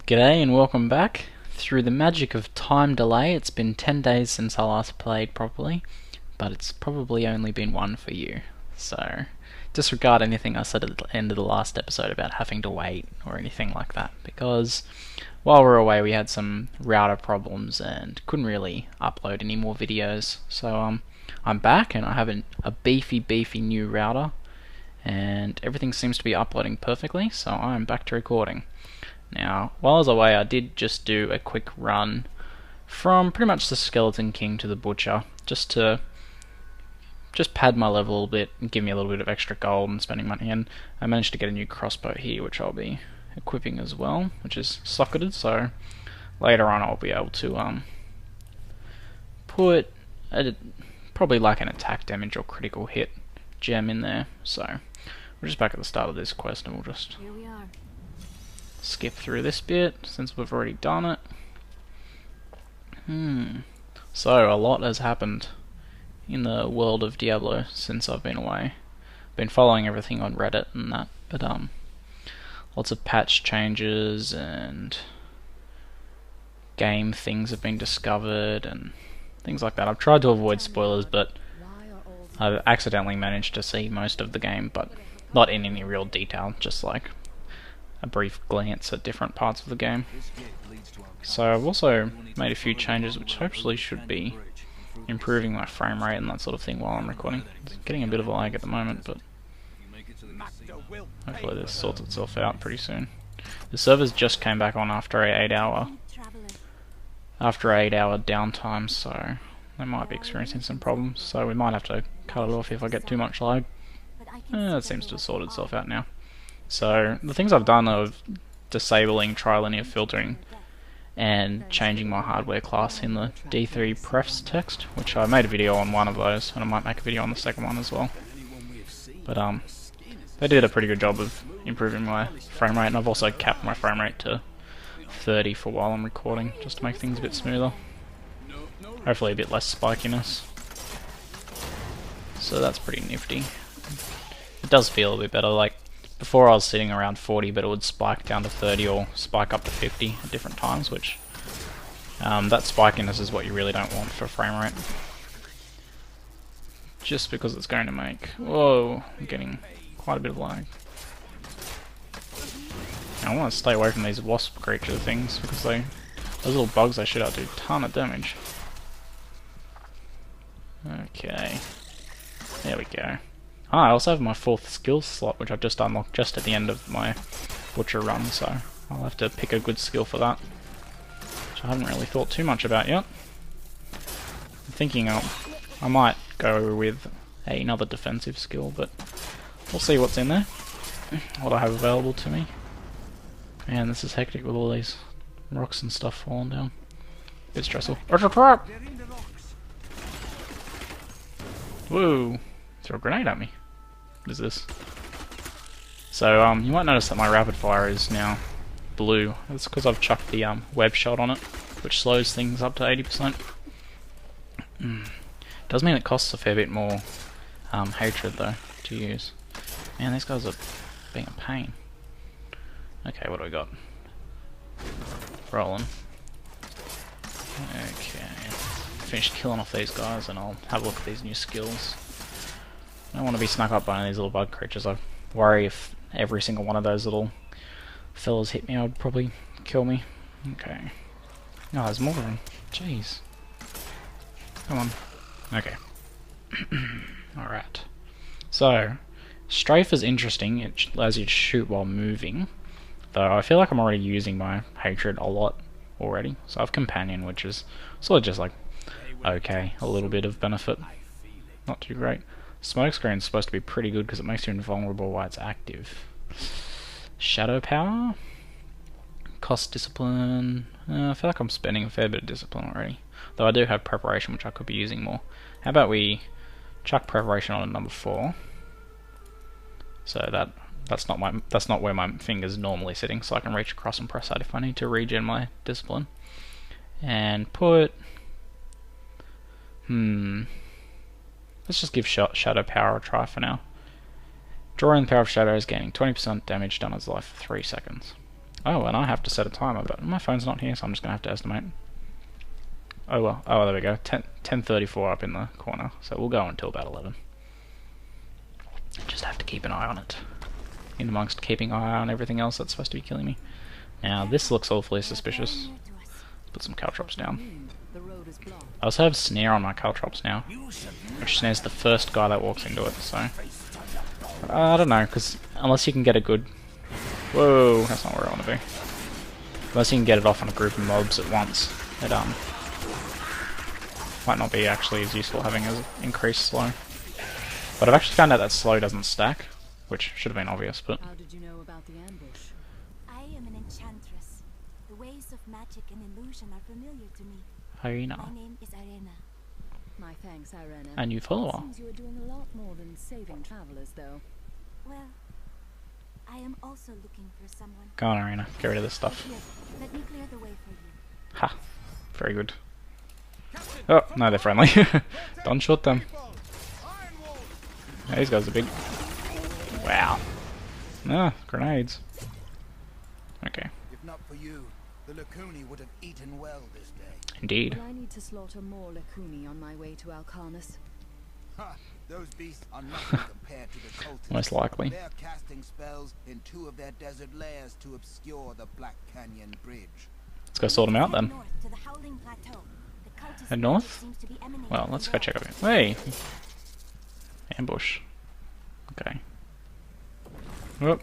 G'day and welcome back. Through the magic of time delay, it's been 10 days since I last played properly, but it's probably only been one for you. So, disregard anything I said at the end of the last episode about having to wait or anything like that, because while we were away we had some router problems and couldn't really upload any more videos. So I'm back and I have a beefy new router and everything seems to be uploading perfectly, so I'm back to recording. Now, while I was away, I did just do a quick run from pretty much the Skeleton King to the Butcher, just to pad my level a little bit and give me a little bit of extra gold and spending money. And I managed to get a new crossbow here, which I'll be equipping as well, which is socketed. So later on, I'll be able to put probably like an attack damage or critical hit gem in there. So we're just back at the start of this quest, and we'll just Here we are. skip through this bit since we've already done it. So a lot has happened in the world of Diablo since I've been away. Been following everything on Reddit and that, but lots of patch changes and game things have been discovered and things like that. I've tried to avoid spoilers, but I've accidentally managed to see most of the game, but not in any real detail, just like a brief glance at different parts of the game. So I've also made a few changes which hopefully should be improving my frame rate and that sort of thing while I'm recording. It's getting a bit of a lag at the moment, but hopefully this sorts itself out pretty soon. The servers just came back on after a 8-hour downtime, so they might be experiencing some problems, so we might have to cut it off if I get too much lag. It seems to have sorted itself out now. So the things I've done are disabling trilinear filtering and changing my hardware class in the D3 prefs text, which I made a video on one of those, and I might make a video on the second one as well. But they did a pretty good job of improving my frame rate, and I've also capped my frame rate to 30 for while I'm recording, just to make things a bit smoother. Hopefully a bit less spikiness. So that's pretty nifty. It does feel a bit better. Like before I was sitting around 40, but it would spike down to 30 or spike up to 50 at different times, which that spikiness is what you really don't want for frame rate. Just because it's going to make... Whoa, I'm getting quite a bit of lag. Now, I want to stay away from these wasp creature things, because those little bugs they shoot out do a ton of damage. Okay. There we go. I also have my 4th skill slot, which I've just unlocked just at the end of my Butcher run, so I'll have to pick a good skill for that, which I haven't really thought too much about yet. I'm thinking I might go with another defensive skill, but we'll see what's in there, what I have available to me. Man, this is hectic with all these rocks and stuff falling down. Bit stressful. It's a trap! Woo! Throw a grenade at me. What is this? So you might notice that my rapid fire is now blue. That's because I've chucked the web shot on it, which slows things up to 80%. Does mean it costs a fair bit more hatred though to use. Man, these guys are being a pain. Okay, what do we got? Rolling. Okay, finished killing off these guys, and I'll have a look at these new skills. I don't want to be snuck up by any of these little bug creatures. I worry if every single one of those little fellas hit me, I would probably kill me. Okay. Oh, there's more of them. Jeez. Come on. Okay. Alright. So, Strafe is interesting. It allows you to shoot while moving. Though I feel like I'm already using my hatred a lot already. So I have Companion, which is sort of just like, okay, a little bit of benefit. Not too great. Smoke screen is supposed to be pretty good because it makes you invulnerable while it's active. Shadow power? Cost discipline. I feel like I'm spending a fair bit of discipline already. Though I do have preparation, which I could be using more. How about we chuck preparation on at number 4? So that's not where my finger's normally sitting, so I can reach across and press that if I need to regen my discipline. And put let's just give Shadow Power a try for now. Drawing the power of shadows, gaining 20% damage done as life for 3 seconds. Oh, and I have to set a timer, but my phone's not here, so I'm just gonna have to estimate. Oh well, oh there we go, 10:34 up in the corner, so we'll go until about 11. Just have to keep an eye on it, in amongst keeping an eye on everything else that's supposed to be killing me. Now this looks awfully suspicious. Let's put some caltrops down. I also have snare on my caltrops now, which snares the first guy that walks into it, so... I don't know, because unless you can get a good... Whoa, that's not where I want to be. Unless you can get it off on a group of mobs at once, it might not be actually as useful having as increased slow. But I've actually found out that slow doesn't stack, which should have been obvious, but... How did you know about the ambush? I am an enchantress. The ways of magic and illusion are familiar to me. Hyena. My name is Arena. My thanks, Irena. And you follow her. Seems you are doing a lot more than saving travelers, though. Well, I am also looking for someone. Go on, Arena, get rid of this stuff. Here, let me clear the way for you. Ha! Very good. Oh, no, they're friendly. Don't shoot them. Yeah, these guys are big. Wow. Ah, grenades. Okay. If not for you, the Lacuni would have eaten well this day. Indeed. Will I need to slaughter more Lacuni on my way to Alcarnus? Ha! Those beasts are nothing compared to the cultists. Most likely. They're casting spells in 2 of their desert lairs to obscure the Black Canyon Bridge. Let's go sort them out then. North to the Howling Plateau. The cultist Head north? magic seems to be emanating Well, let's from go there. check over here. Hey! Ambush. Okay. Whoop.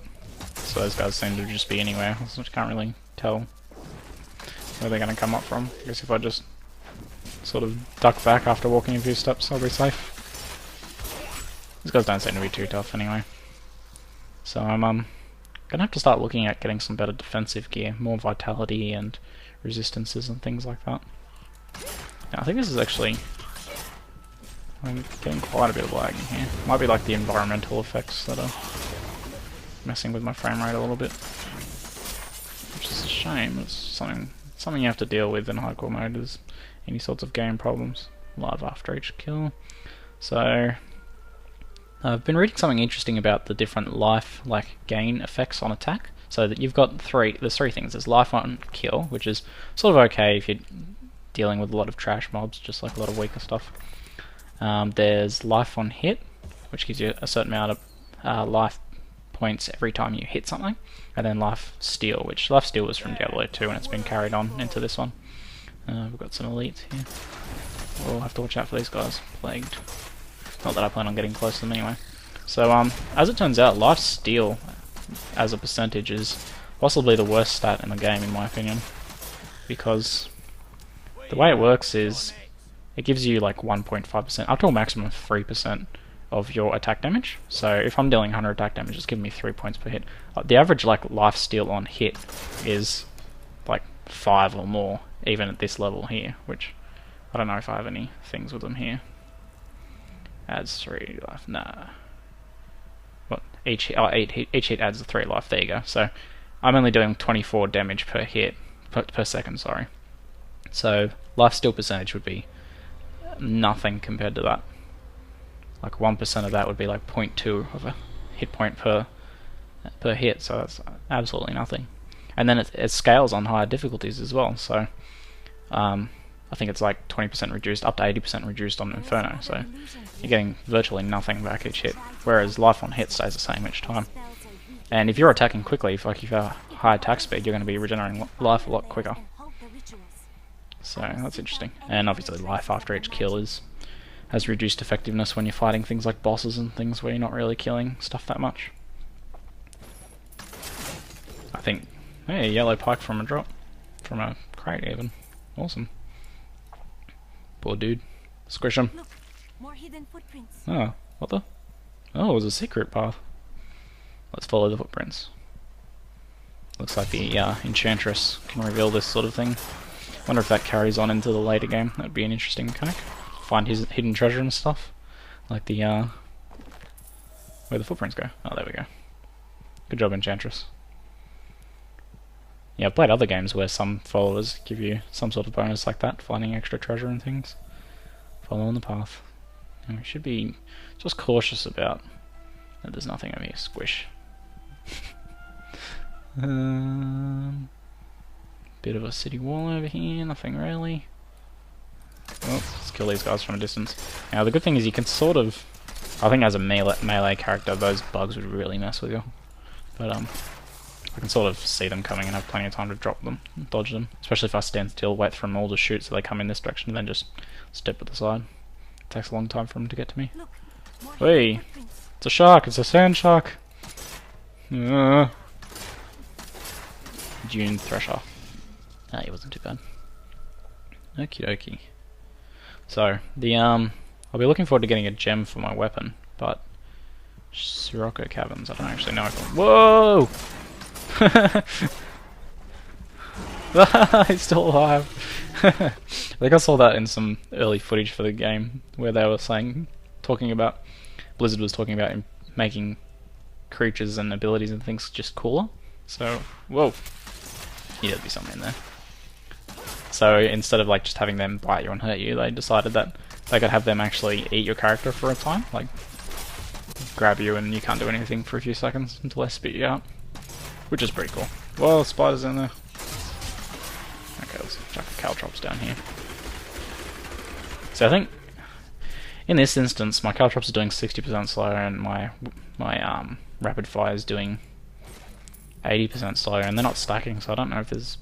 So those guys seem to just be anywhere. I can't really tell where they're going to come up from. I guess if I just sort of duck back after walking a few steps, I'll be safe. These guys don't seem to be too tough anyway. So I'm gonna have to start looking at getting some better defensive gear, more vitality and resistances and things like that. Now, I think this is actually... I'm getting quite a bit of lag in here. Might be like the environmental effects that are messing with my frame rate a little bit. Which is a shame. It's something you have to deal with in hardcore mode, is any sorts of game problems. Live after each kill. So... I've been reading something interesting about the different life, gain effects on attack. So that you've got there's three things. There's life on kill, which is sort of okay if you're dealing with a lot of trash mobs, just like a lot of weaker stuff. There's life on hit, which gives you a certain amount of life points every time you hit something. And then life steal, which life steal was from Diablo 2 and it's been carried on into this one. We've got some elites here. We'll have to watch out for these guys. Plagued. Not that I plan on getting close to them anyway. So, as it turns out, life steal as a percentage is possibly the worst stat in the game, in my opinion. Because the way it works is it gives you like 1.5%, up to a maximum of 3% of your attack damage. So if I'm dealing 100 attack damage, it's giving me 3 points per hit. The average life steal on hit is like 5 or more, even at this level here, which I don't know if I have any things with them here. Adds 3 life. Nah. What? Each hit adds 3 life. There you go. So I'm only doing 24 damage per hit per second. Sorry. So life steal percentage would be nothing compared to that. Like 1% of that would be like 0.2 of a hit point per hit. So that's absolutely nothing. And then it scales on higher difficulties as well. So I think it's like 20% reduced, up to 80% reduced on Inferno, so you're getting virtually nothing back each hit, whereas life on hit stays the same each time. And if you're attacking quickly, if you have high attack speed, you're going to be regenerating life a lot quicker. So that's interesting. And obviously life after each kill has reduced effectiveness when you're fighting things like bosses and things where you're not really killing stuff that much. I think, hey, yellow pike from a drop, from a crate even. Awesome. Poor dude. Squish him. Look, more hidden footprints. Oh, what the? Oh, it was a secret path. Let's follow the footprints. Looks like the Enchantress can reveal this sort of thing. Wonder if that carries on into the later game. That'd be an interesting mechanic. Find his hidden treasure and stuff. Like the, where the footprints go. Oh, there we go. Good job, Enchantress. Yeah, I've played other games where some followers give you some sort of bonus like that, finding extra treasure and things. Following the path. And we should be just cautious about that there's nothing over here. Squish. Bit of a city wall over here, nothing really. Oh, let's kill these guys from a distance. Now the good thing is you can sort of, I think as a melee character those bugs would really mess with you. But I can sort of see them coming and have plenty of time to drop them, and dodge them. Especially if I stand still, wait for them all to shoot so they come in this direction and then just step to the side. It takes a long time for them to get to me. Look, more Hey, footprints. it's a shark, it's a sand shark. Dune Thresher. Ah, he wasn't too bad. Okie dokie. So, I'll be looking forward to getting a gem for my weapon, but SIROCCO caverns, I don't actually know. Whoa! He's still alive. I think I saw that in some early footage for the game where they were talking about Blizzard was talking about making creatures and abilities and things just cooler. So, whoa, yeah, there'd be something in there. So instead of like just having them bite you and hurt you, they decided that they could have them actually eat your character for a time, like grab you and you can't do anything for a few seconds until they spit you out, which is pretty cool. Whoa, spiders in there. Okay, let's chuck the caltrops down here. So I think in this instance, my caltrops are doing 60% slower, and my rapid fire is doing 80% slower, and they're not stacking, so I don't know if there's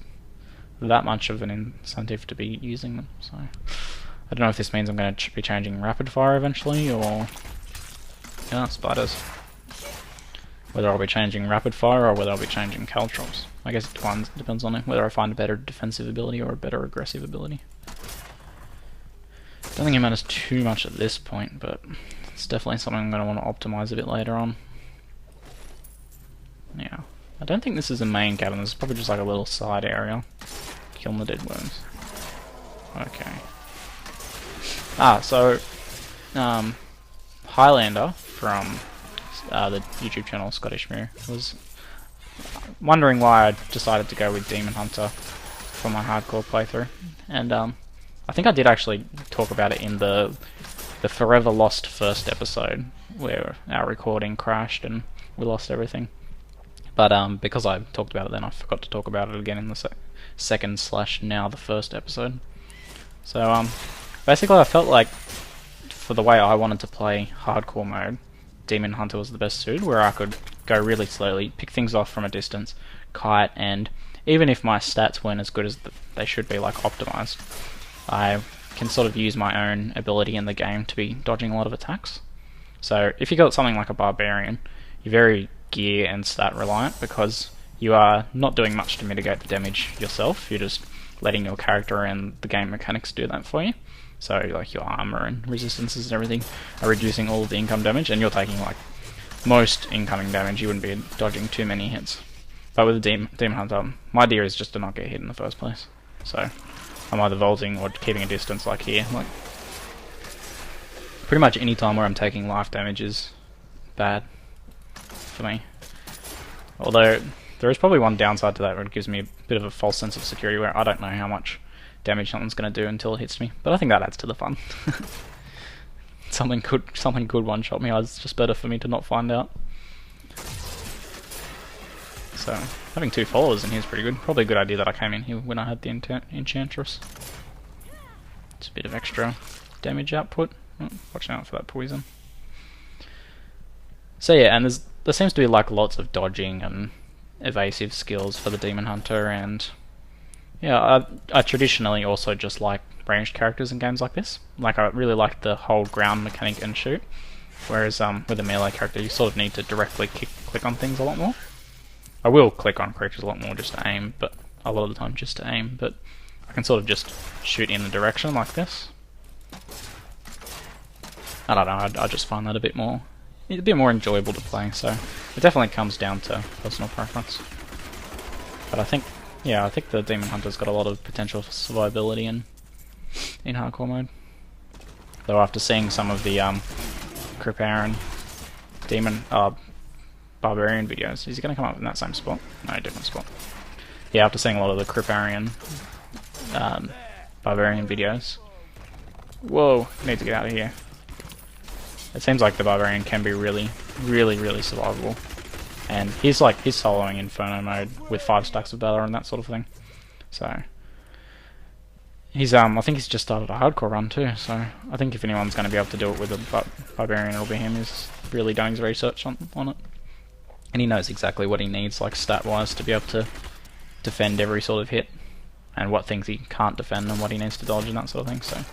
that much of an incentive to be using them. So I don't know if this means I'm going to be changing rapid fire eventually, or spiders. Whether I'll be changing rapid fire or whether I'll be changing caltrops. I guess it depends on whether I find a better defensive ability or a better aggressive ability. Don't think it matters too much at this point, but it's definitely something I'm going to want to optimize a bit later on. Yeah, I don't think this is a main cavern. This is probably just like a little side area. Killing the dead worms. Okay. So Highlander from the YouTube channel Scottish Mirror was wondering why I decided to go with Demon Hunter for my hardcore playthrough, and I think I did actually talk about it in the forever lost first episode where our recording crashed and we lost everything. But because I talked about it then, I forgot to talk about it again in the second / now the first episode. So basically I felt like for the way I wanted to play hardcore mode, Demon Hunter was the best suited, where I could go really slowly, pick things off from a distance, kite, and even if my stats weren't as good as they should be, like optimized, I can sort of use my own ability in the game to be dodging a lot of attacks. So if you got something like a barbarian, you're very gear and stat reliant because you are not doing much to mitigate the damage yourself, you're just letting your character and the game mechanics do that for you. So like your armor and resistances and everything are reducing all of the income damage, and you're taking like most incoming damage, you wouldn't be dodging too many hits. But with the Demon Hunter, my idea is just to not get hit in the first place. So I'm either vaulting or keeping a distance like here. Like pretty much any time where I'm taking life damage is bad for me. Although there is probably one downside to that where it gives me a bit of a false sense of security where I don't know how much damage something's going to do until it hits me. But I think that adds to the fun. something could one-shot me. It's just better for me to not find out. So having 2 followers in here is pretty good. Probably a good idea that I came in here when I had the Enchantress. It's a bit of extra damage output. Oh, watch out for that poison. So yeah, and there seems to be like lots of dodging and evasive skills for the Demon Hunter, and yeah, I traditionally also just like ranged characters in games like this. Like I really like the hold ground mechanic and shoot, whereas with a melee character you sort of need to directly click on things a lot more. I will click on creatures a lot more just to aim, but a lot of the time just to aim, but I can sort of just shoot in the direction like this. I don't know, I just find that a bit more enjoyable to play, so it definitely comes down to personal preference. But I think the Demon Hunter's got a lot of potential for survivability in hardcore mode. Though after seeing some of the Kriparan Barbarian videos, is he going to come up in that same spot? No, different spot. Yeah, after seeing a lot of the Kriparian Barbarian videos. Whoa, need to get out of here. It seems like the Barbarian can be really survivable. and he's soloing Inferno mode with 5 stacks of BAZAAR and that sort of thing. So he's I think he's just started a hardcore run too. So I think if anyone's going to be able to do it with a barbarian, it'll be him. He's really done his research on it, and he knows exactly what he needs, like stat-wise, to be able to defend every sort of hit, and what things he can't defend and what he needs to dodge and that sort of thing. So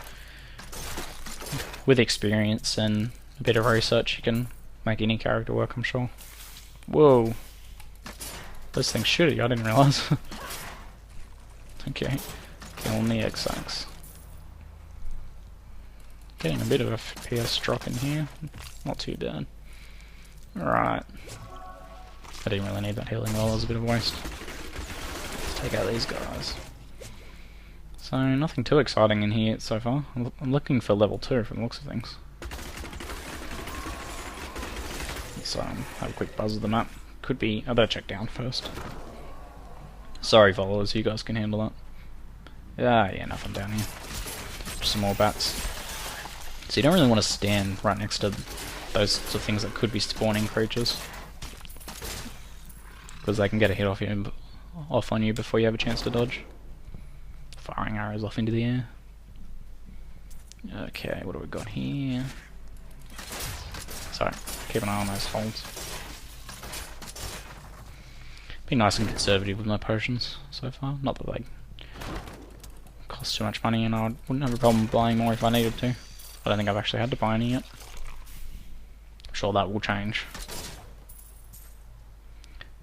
with experience and a bit of research, you can make any character work, I'm sure. Whoa, those things shooty, I didn't realise. Okay, killing the egg sacs. Getting a bit of a FPS drop in here, not too bad. Alright, I didn't really need that healing roll, it was a bit of a waste. Let's take out these guys. So nothing too exciting in here so far. I'm looking for level 2 from the looks of things. So have a quick buzz of the map. Could be. I better check down first. Sorry, followers, you guys can handle that. Yeah, nothing down here. Just some more bats. So you don't really want to stand right next to those sorts of things that could be spawning creatures, because they can get a hit off on you before you have a chance to dodge. Firing arrows off into the air. Okay, what do we got here? Sorry, keep an eye on those holds. Be nice and conservative with my potions so far. Not that they cost too much money, and I wouldn't have a problem buying more if I needed to. I don't think I've actually had to buy any yet. I'm sure that will change.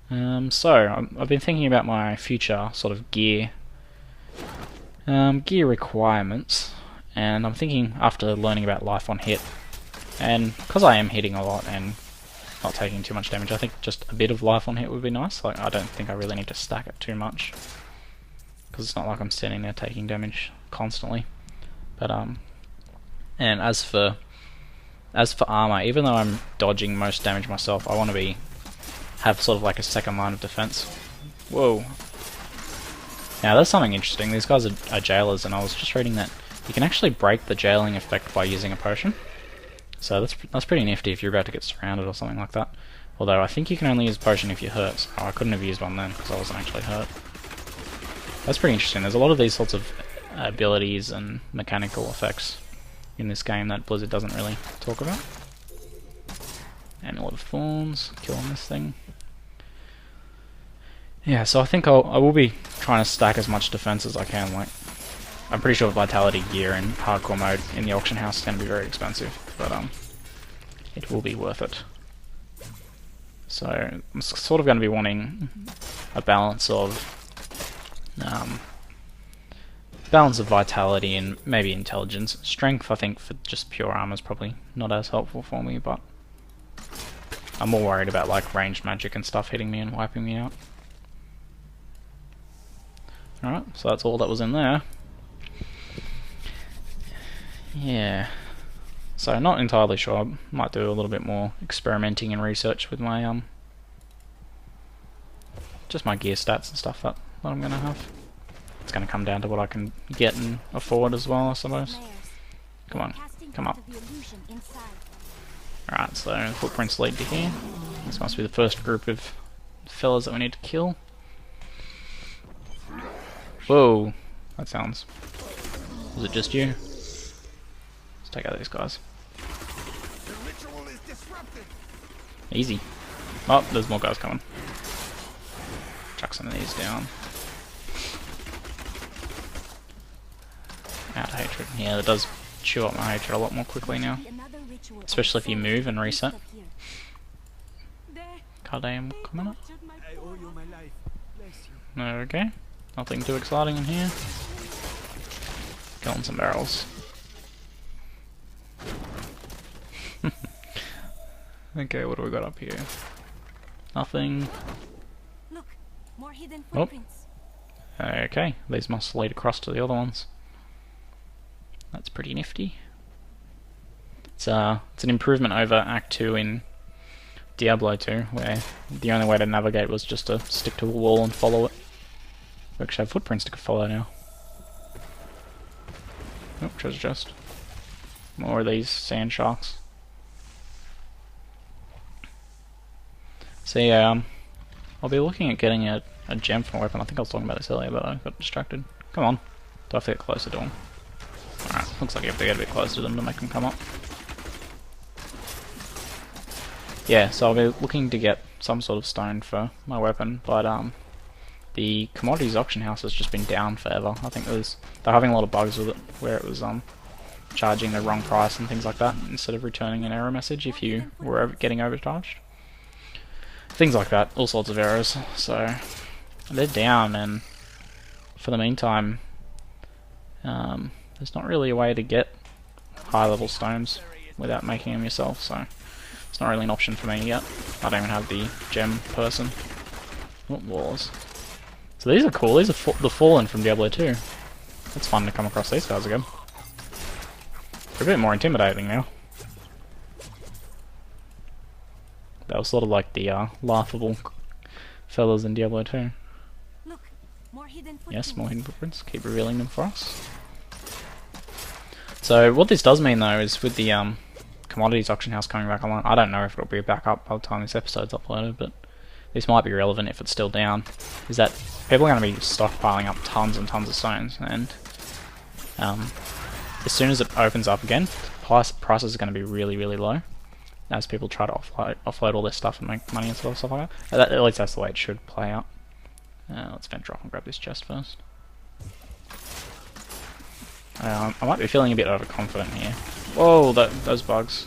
So I've been thinking about my future sort of gear requirements, and I'm thinking, after learning about life on hit, and because I am hitting a lot and not taking too much damage, I think just a bit of life on hit would be nice. Like, I don't think I really need to stack it too much, because it's not like I'm standing there taking damage constantly. But and as for armor, even though I'm dodging most damage myself, I want to have sort of like a second line of defense. Whoa. Now that's something interesting. These guys are jailers, and I was just reading that you can actually break the jailing effect by using a potion. So that's pretty nifty if you're about to get surrounded or something like that. Although I think you can only use a potion if you're hurt, so I couldn't have used one then because I wasn't actually hurt. That's pretty interesting. There's a lot of these sorts of abilities and mechanical effects in this game that Blizzard doesn't really talk about. Amulet of Thorns, killing this thing. Yeah, so I think I will be trying to stack as much defense as I can. Like, I'm pretty sure Vitality gear in hardcore mode in the auction house is going to be very expensive, but it will be worth it. So I'm sort of going to be wanting a balance of vitality and maybe intelligence. Strength, I think, for just pure armor is probably not as helpful for me, but I'm more worried about like ranged magic and stuff hitting me and wiping me out. Alright, so that's all that was in there. Yeah. So not entirely sure. I might do a little bit more experimenting and research with my just my gear stats and stuff that I'm gonna have. It's gonna come down to what I can get and afford as well, I suppose. Come on, come up. Alright, so footprints lead to here. This must be the first group of fellas that we need to kill. Whoa, that sounds... Was it just you? Let's take out these guys. Easy. Oh, there's more guys coming. Chuck some of these down. Out hatred. Yeah, that does chew up my hatred a lot more quickly now. Especially if you move and reset. CALDEUM coming up. Okay. Nothing too exciting in here. Killing some barrels. Okay, what do we got up here? Nothing. Look, more hidden footprints. Okay, these must lead across to the other ones. That's pretty nifty. It's an improvement over Act 2 in Diablo 2, where the only way to navigate was just to stick to a wall and follow it. We actually have footprints to follow now. Oh, treasure chest. More of these sand sharks. So yeah, I'll be looking at getting a gem for my weapon. I think I was talking about this earlier, but I got distracted. Come on. Do I have to get closer to him? Alright, looks like you have to get a bit closer to them to make them come up. Yeah, so I'll be looking to get some sort of stone for my weapon, but the commodities auction house has just been down forever. I think they're having a lot of bugs with it, where it was charging the wrong price and things like that, instead of returning an error message if you were getting overcharged. Things like that, all sorts of errors. So they're down, and for the meantime, there's not really a way to get high level stones without making them yourself, so it's not really an option for me yet. I don't even have the gem person. What walls? So these are cool. These are the Fallen from Diablo 2. It's fun to come across these guys again. They're a bit more intimidating now. That was sort of like the laughable fellas in Diablo 2. Look, more hidden footprints. Yes, more hidden footprints. Keep revealing them for us. So what this does mean though is with the commodities auction house coming back online, I don't know if it'll be back up by the time this episode's uploaded, but this might be relevant if it's still down, is that people are going to be stockpiling up tons and tons of stones, and as soon as it opens up again, prices are going to be really, really low as people try to offload all this stuff and make money and stuff like that. At least that's the way it should play out. Let's venture off and grab this chest first. I might be feeling a bit overconfident here. Whoa, those bugs.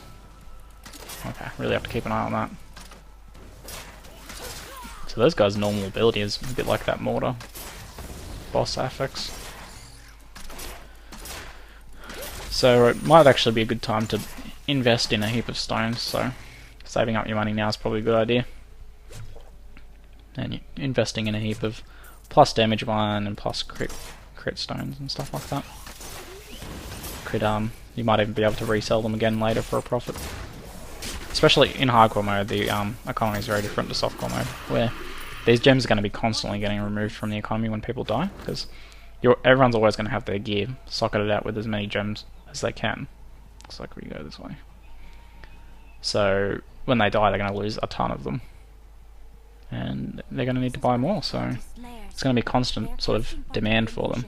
Okay, really have to keep an eye on that. So those guys' normal ability is a bit like that mortar boss affix. So it might actually be a good time to invest in a heap of stones, so saving up your money now is probably a good idea. And investing in a heap of plus damage one and plus crit stones and stuff like that. You might even be able to resell them again later for a profit. Especially in hardcore mode, the economy is very different to softcore mode, where these gems are going to be constantly getting removed from the economy when people die, because everyone's always going to have their gear socketed out with as many gems as they can. Looks like we go this way. So when they die, they're going to lose a ton of them, and they're going to need to buy more. So it's going to be constant sort of demand for them,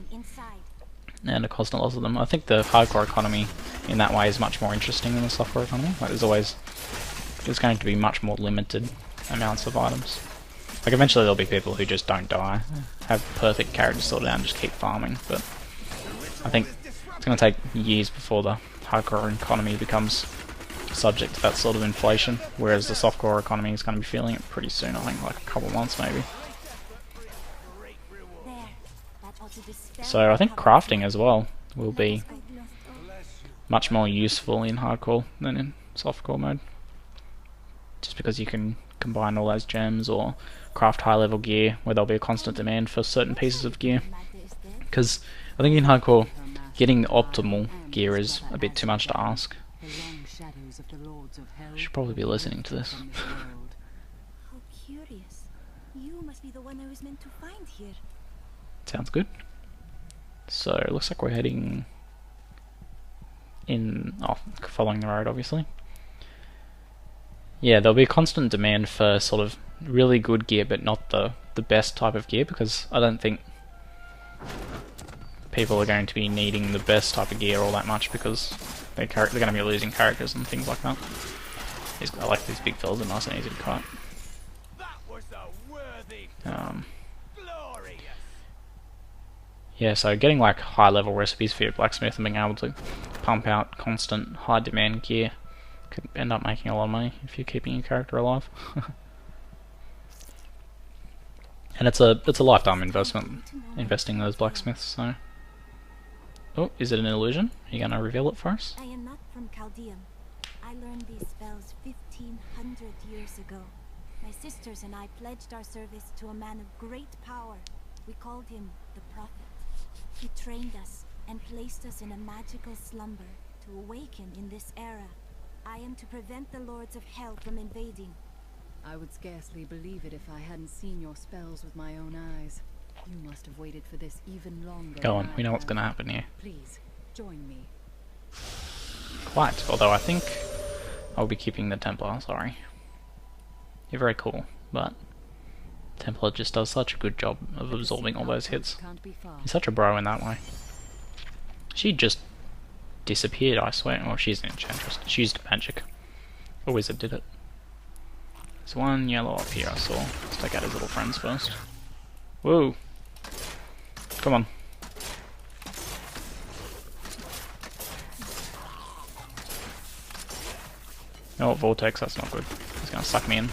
and a constant loss of them. I think the hardcore economy in that way is much more interesting than the softcore economy. Like there's going to be much more limited amounts of items. Like eventually there'll be people who just don't die, have perfect characters sorted out and just keep farming, but I think it's going to take years before the hardcore economy becomes subject to that sort of inflation, whereas the softcore economy is going to be feeling it pretty soon, I think like a couple months maybe. So I think crafting as well will be much more useful in hardcore than in softcore mode. Just because you can combine all those gems or craft high level gear where there'll be a constant demand for certain pieces of gear. Because I think in hardcore, getting the optimal gear is a bit too much to ask. I should probably be listening to this. How curious. You must be the one I was meant to find here. Sounds good. So it looks like we're heading in, following the road obviously. Yeah, there'll be a constant demand for sort of really good gear, but not the best type of gear, because I don't think people are going to be needing the best type of gear all that much, because they're going to be losing characters and things like that. I like these big fellas, they're nice and easy to cut. Yeah, so getting like high level recipes for your blacksmith and being able to pump out constant high demand gear could end up making a lot of money if you're keeping your character alive. And it's a lifetime investment, investing in those blacksmiths, so... Oh, is it an illusion? Are you gonna reveal it for us? I am not from CALDEUM. I learned these spells 1500 years ago. My sisters and I pledged our service to a man of great power. We called him the Prophet. He trained us and placed us in a magical slumber to awaken in this era. I am to prevent the Lords of Hell from invading. I would scarcely believe it if I hadn't seen your spells with my own eyes. You must have waited for this even longer. Go on, we know what's going to happen here. Please, join me. Quite, although I think I'll be keeping the Templar, sorry. You're very cool. but Templar just does such a good job of absorbing all those hits. Can't be far. He's such a bro in that way. She just disappeared, I swear. Oh, she's an enchantress. She used magic. A wizard did it. There's one yellow up here I saw. Let's take out his little friends first. Whoa! Come on. Oh, Vortex, that's not good. He's gonna suck me in.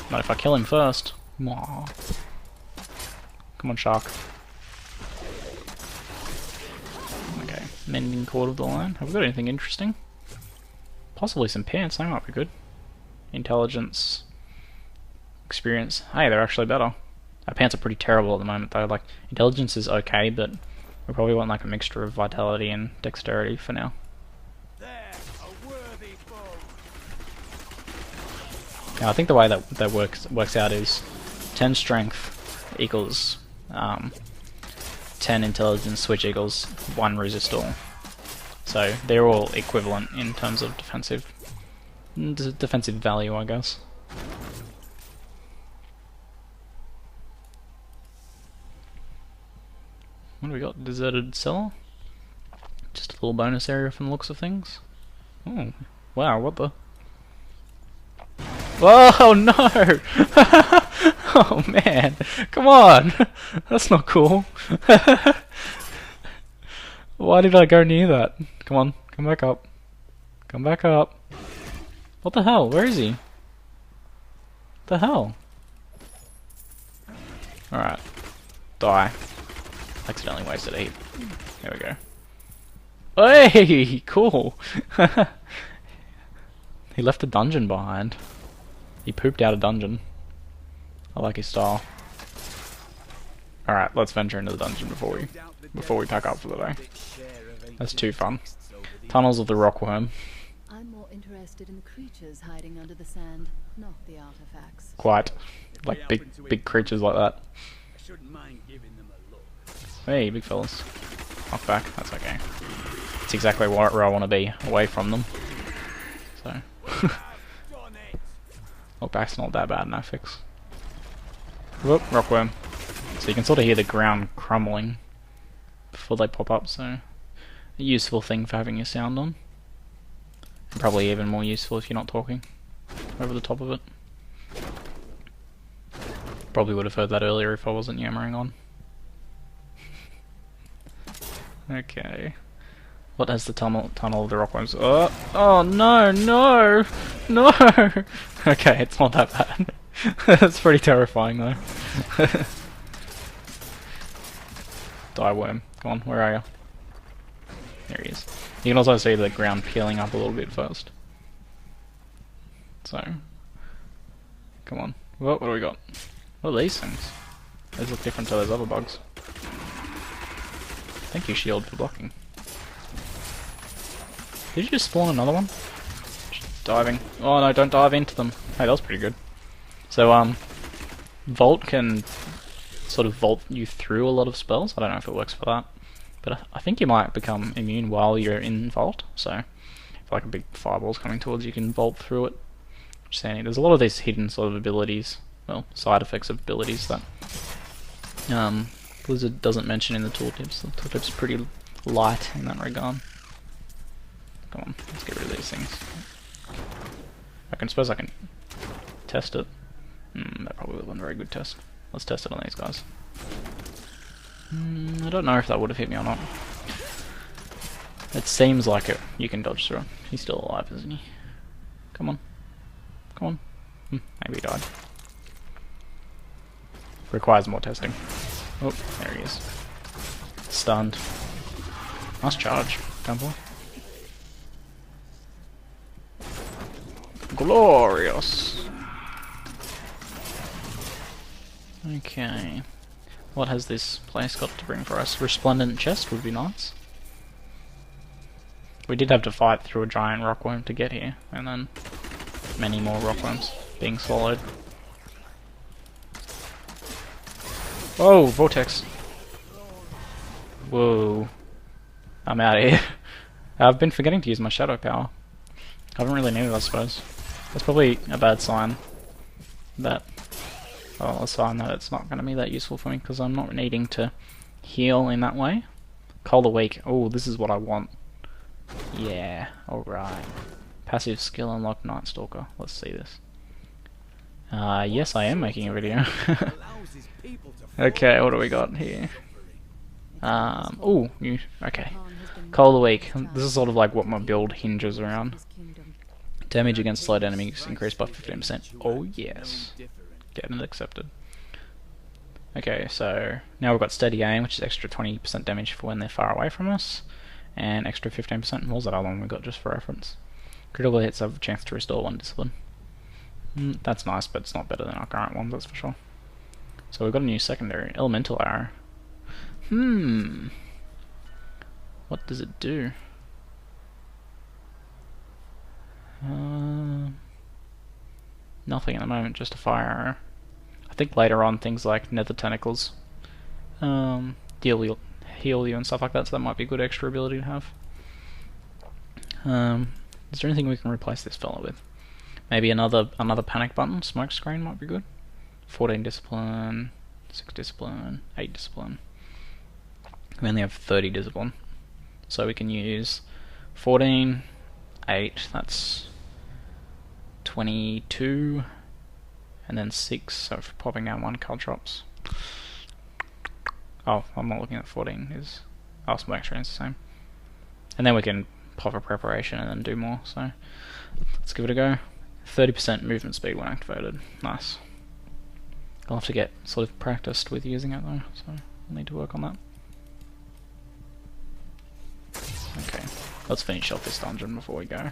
Not if I kill him first. Mwah. Come on, shark. Okay, mending cord of the line. Have we got anything interesting? Possibly some pants, they might be good. Intelligence. Experience. Hey, they're actually better. Our pants are pretty terrible at the moment though. Like, intelligence is okay, but we probably want like a mixture of vitality and dexterity for now. Now, I think the way that works out is 10 strength equals 10 intelligence, which equals 1 resistor. So they're all equivalent in terms of defensive value, I guess. What do we got? Deserted cellar? Just a little bonus area from the looks of things. Oh, wow, what the? Whoa, no! Oh man, come on! That's not cool. Why did I go near that? Come on, come back up. Come back up. What the hell? Where is he? What the hell? Alright. Die. Accidentally wasted a heap. There we go. Hey! Cool! He left a dungeon behind. He pooped out a dungeon. I like his style. Alright, let's venture into the dungeon before we pack up for the day. That's too fun. Tunnels of the ROCKWORM. I'm more interested in the creatures hiding under the sand, not the artifacts. Quite. Like big creatures like that. Hey, big fellas. Knock back, that's okay. It's exactly where I want to be, away from them. So. Knock back's not that bad in fix. Whoop, ROCKWORM. So you can sort of hear the ground crumbling before they pop up, so a useful thing for having your sound on. And probably even more useful if you're not talking over the top of it. Probably would have heard that earlier if I wasn't yammering on. Okay. What has the tunnel of the ROCKWORMs? Oh no, no, no! Okay, it's not that bad. That's pretty terrifying though. Die worm. Come on, where are you? There he is. You can also see the ground peeling up a little bit first. So, come on. What do we got? What are these things? Those look different to those other bugs. Thank you, shield, for blocking. Did you just spawn another one? Just diving. Oh no, don't dive into them. Hey, that was pretty good. So, Vault can sort of vault you through a lot of spells. I don't know if it works for that. But I think you might become immune while you're in Vault. So, if like a big fireball's coming towards you, you can vault through it. Which is handy. There's a lot of these hidden sort of abilities, well, side effects of abilities that Blizzard doesn't mention in the tooltips. The tooltip's pretty light in that regard. Come on, let's get rid of these things. I suppose I can test it. That probably wasn't a very good test. Let's test it on these guys. I don't know if that would have hit me or not. It seems like it. You can dodge through it. He's still alive, isn't he? Come on. Come on. Maybe he died. Requires more testing. Oh, there he is. Stunned. Nice charge, Templar. Glorious! Okay. What has this place got to bring for us? Resplendent chest would be nice. We did have to fight through a giant rockworm to get here, and then many more rockworms being swallowed. Whoa, Vortex! Whoa. I'm out of here. I've been forgetting to use my shadow power. I haven't really needed it, I suppose. That's probably a bad sign that Well, let's find that it's not going to be that useful for me because I'm not needing to heal in that way. Cold Awake. Oh, this is what I want. Yeah, alright. Passive skill unlocked Night Stalker. Let's see this. Yes, I am making a video. Okay, what do we got here? Okay. Cold Awake. This is sort of like what my build hinges around. Damage against slowed enemies increased by 15%. Oh yes. Getting it accepted. Okay, so now we've got steady aim, which is extra 20% damage for when they're far away from us, and extra 15%. What was that other one we got just for reference? Critical hits have a chance to restore 1 discipline. That's nice, but it's not better than our current one, that's for sure. So we've got a new secondary, Elemental Arrow. What does it do? Nothing at the moment, just a fire arrow. I think later on things like nether tentacles heal you and stuff like that, so that might be a good extra ability to have. Is there anything we can replace this fella with? Maybe another panic button, smoke screen might be good. 14 discipline, 6 discipline, 8 discipline. We only have 30 discipline, so we can use 14, 8, that's 22, and then 6, so for popping down 1 caltrops. Oh, I'm not looking at 14, is... oh, smoke screen's the same. And then we can pop a preparation and then do more, so let's give it a go. 30% movement speed when activated, nice. I'll have to get sort of practiced with using it though, so I'll need to work on that. Okay, let's finish off this dungeon before we go.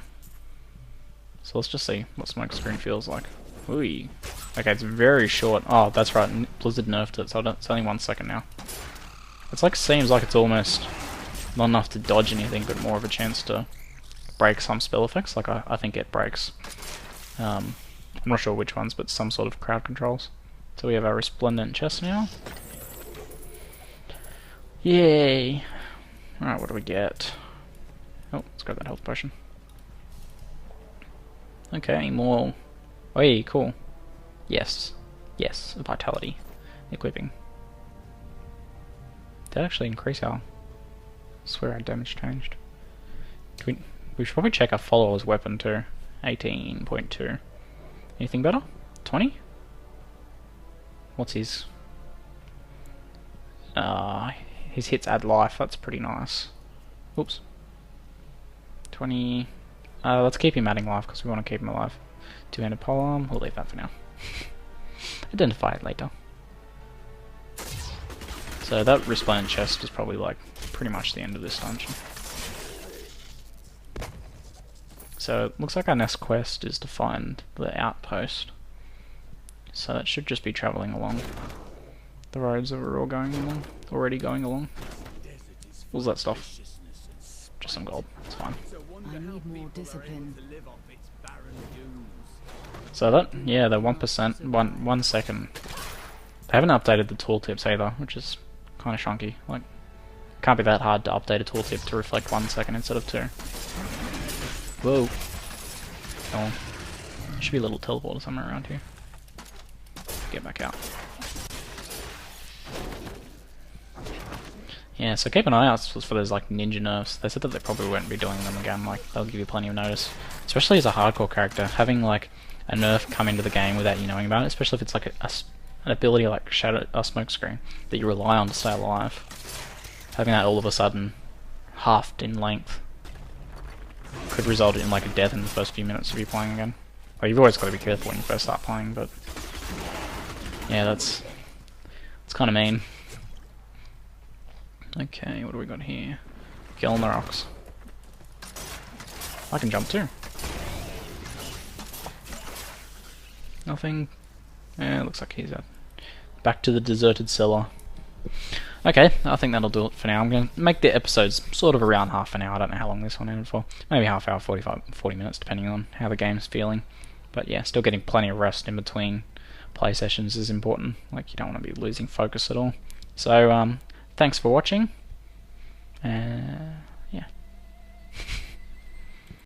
So let's just see what smoke screen feels like. Ooh. Okay, it's very short. Oh, that's right, Blizzard nerfed it, so it's only 1 second now. It's like, seems like it's almost not enough to dodge anything, but more of a chance to break some spell effects. Like I think it breaks. I'm not sure which ones, but some sort of crowd controls. So we have our resplendent chest now. Yay! Alright, what do we get? Oh, let's grab that health potion. Okay, more... oh, yeah, cool. Yes. Yes, vitality. Equipping. Did that actually increase our... I swear our damage changed. We should probably check our follower's weapon too. 18.2. Anything better? 20? What's his? His hits add life, that's pretty nice. Oops. 20... let's keep him adding life because we want to keep him alive. Two-handed polearm, we'll leave that for now. Identify it later. So that resplendent chest is probably like pretty much the end of this dungeon. So it looks like our next quest is to find the outpost. So that should just be travelling along the roads that we're all already going along. What was that stuff? Just some gold, it's fine. I need more discipline. So that, yeah, the 1%, 1 second. They haven't updated the tooltips either, which is kind of shonky. Like, it can't be that hard to update a tooltip to reflect 1 second instead of 2. Whoa. Go on. There should be a little teleporter somewhere around here. Get back out. Yeah, so keep an eye out for those like ninja nerfs. They said that they probably won't be doing them again, like they'll give you plenty of notice. Especially as a hardcore character, having like a nerf come into the game without you knowing about it, especially if it's like an ability like smoke screen that you rely on to stay alive. Having that all of a sudden halved in length could result in like a death in the first few minutes of you playing again. Well, you've always got to be careful when you first start playing, but yeah, it's kind of mean. Okay, what do we got here? Killing the rocks. I can jump too. Nothing. Yeah, looks like he's back to the deserted cellar. Okay, I think that'll do it for now. I'm going to make the episodes sort of around half an hour. I don't know how long this one ended for. Maybe half hour, 40 minutes, depending on how the game's feeling. But yeah, still getting plenty of rest in between play sessions is important. Like, you don't want to be losing focus at all. So, thanks for watching.